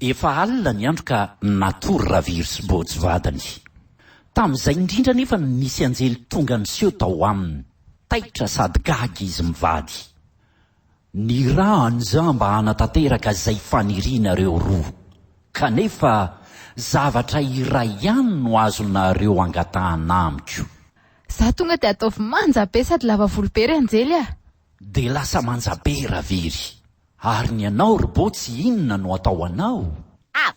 Efa alina ny andro ka natory Raviry sy Botsy vadiny. Tamin'izay indrindra nefa nisy anjely tonga niseho tao aminy. Taitra sady gaga izy mivady. Ny rahany za mba hanatanteraka izay fanirianareo roa. Kanefa zavatra iray ihany no azonareo angatahana amiko. Za tonga dia ataovy manja be sady lava volo be ry anjely a. De lasa manja be Raviry. Ary ny anao ry Botsy inona no atao anao?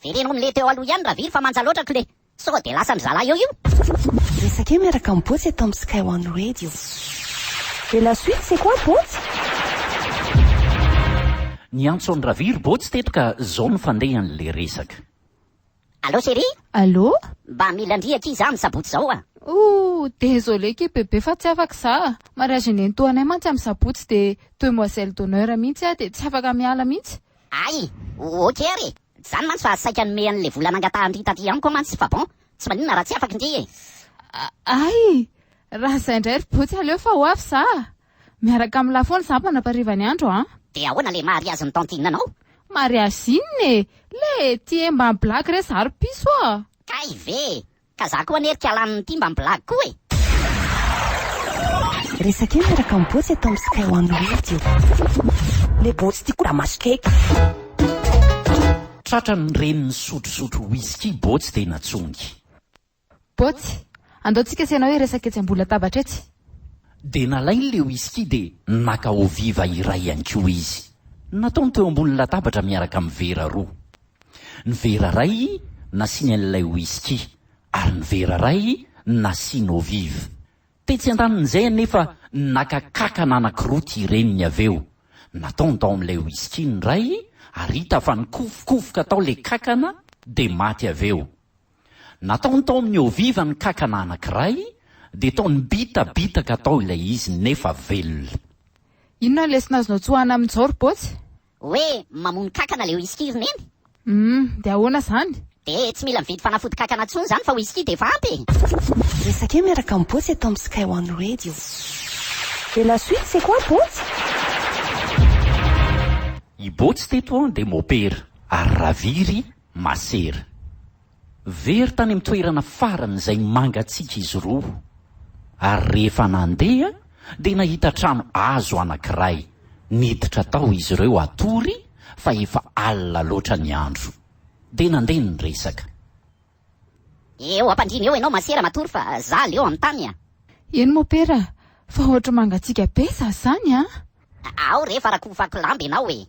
Vereno amin'le teo aloha ihany Raviry fa manja loatra kle. Sao de lasa ny zalahy io. Resaka eo miaraka amin'ny Botsy eto amin'ny Sky One Radio. Et la suite c'est quoi Botsy? Ny antso ny Raviry Botsy teto ka zao ny fandehan'le resaka. Allô chérie? Allô? Mba mila andriaka izy amin'ny sabotsy zao a. Désolé que bébé fa tsy afaka za. Mariage nentoanay mantsy amin'ny sabotsy de demoiselle d'honneur mihitsy a de tsy afaka miala mihitsy. Ay, ok ary. Zany mantsy fa saika nome an'le vola nangatahany taty ihany koa mantsy fa bon. Tsy maninona raha tsy afaka indri e. Ay, raha izay indray ry Botsy aleo fa ho avy za. Miaraka amin'ny lafony za manapariva ny andro a. De ahoana le mariage ny tantinanao? Mariage inona le tie mba blague re zary piso a. Kay ve, ka za koa nerika alan'ny ty mba blague koa e. Resaka eo miaraka amin'ny Botsy eto amin'ny Sky One Radio. Le Botsy tia koa masikaiky. Tratra ny reniny sotrosotro whisky Botsy de natsony. Botsy, andaontsika senao hoe resaka etsy ambola tabatra etsy. De nalainy le whisky de naka ho viva iray ihany koa izy. Nataony teo ambony latabatra miaraka amin'ny vera roa. Ny vera ray nasiany an'ilay whisky, ary ny vera ray nasiany eau vive. Tetsy andanin'izay nefa naka kakana anankiroa ty reniny aveo. Nataony tao amin'ilay whisky ny ray, ary hita fa nikofokofoka tao le kakana de maty aveo. Nataony tao amin'ny eau vive ny kakana anankiray, de taony bitabitaka tao ilay izy nefa velona. Inona lesina azonao tsoahana amin'izao ry Botsy? Hoe mamono kakana le whisky neny. De ahoana zany? De tsy mila mividy fanafody kakana tsony zany fa whisky de fa ampy. Resaka eo miaraka amin'ny Botsy eto amin'ny Sky One Radio. Et la suite c'est quoi Botsy? I Botsy teto de mopera, ary Raviry masera. Very tany amin'ny toerana farany izay mangatsiaka izy roa. Ary rehefa nandeha de nahita trano azo anankiray. Niditra tao izy ireo atory fa efa alina loatra ny andro. De nandeha ny resaka. Eo ampandriny eo ianao masera matory fa za leo amin'ny tany a. Eny mopera, fa ohatra mangatsiaka be za zany a. Ao rehefa rakofako lamba ianao e.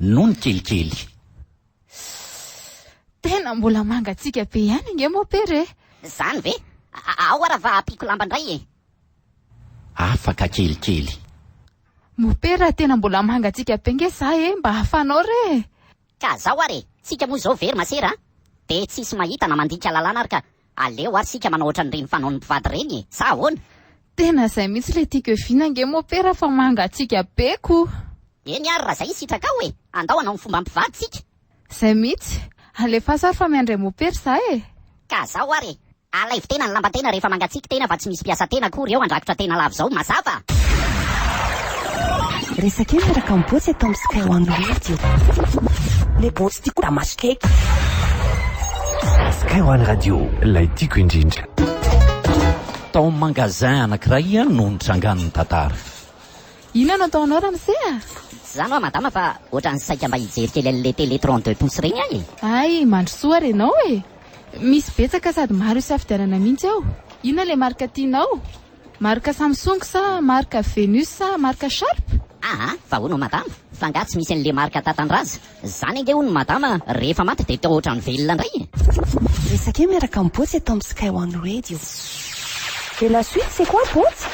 Noho ny kelikely. Tena mbola mangatsiaka be ihany nge mopera e. Zany ve? Ao ara va apiko lamba indray e. Afaka kelikely. Mopera tena mbola mangatsiaka be nge za e, mba hafanao re. Ka zao are, sika moa zao very masera de tsisy mahita na mandika lalàna ary ka aleo ary sika manao ohatran'ireny fanaon'ny mpivady reny e. Sa ahoana? Tena zay mihitsy le tiako vina nge mopera fa mangatsiaka be ko. Eny ary raha zay sitraka ao e, andao anao ny fomba mpivady sika. Zay mihitsy, alefa sary fa miandray mopera za e. Ka zao ary, alaivo tena ny lamba tena rehefa mangatsiaka tena fa tsy misy piasa tena kory eo andrakotra tena lavo zao mazava. Resaka eo miaraka amin'ny Botsy eto amin'ny Sky One Radio. Le Botsy tia koa masikaiky. Sky One Radio, ilay tiako indrindra. Tao amin'ny magasin anankiray no nitrangan'ny tantara. Inona no ataonao ramosea? Zany hoa madama fa ohatran'ny saika mba hijery kely an'le télé 32 pouces reny ahy e. Ay, mandrosoa renao e. Misy betsaka sady maro isafidianana mihitsy ao. Inona le marika tianao? Marika Samsung sa marika Venus sa marika Sharp? Fa hono madama, fa nga tsy misy an'le marika tatandraza. Zany ange hono madama, rehefa maty de tao ohatran'ny velona indray e. Resaka eo miaraka amin'ny Botsy eto amin'ny Sky One Radio. Et la suite c'est quoi Botsy?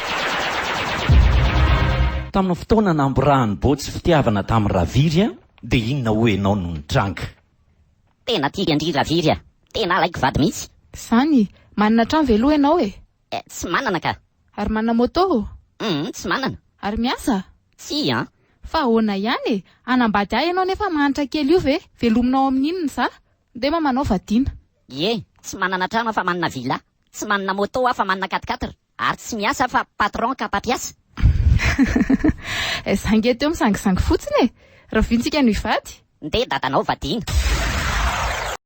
Tamin'ny fotoana namborahan'ny Botsy fitiavana tamin'ny Raviry de inona ho enao no nitranga. Tena tia andry Raviry a, tena alaiko vady mihitsy. Zany, manana trano veloha ianao e. Tsy manana ka. Ary manana moto? Tsy manana. Ary miasa? Tsy a. Fa ahoana ihany e, anambady ahy ianao nefa manitra kely io ve? Velominao amin'inona za? De manao vadiana. Ye, tsy manana trano fa manana villa, tsy manana moto fa manana 4x4, ary tsy miasa fa patron ka mpampiasa. Zange teo misangisangy fotsiny e, raha vintsika no hivady. de dadanao vadiana.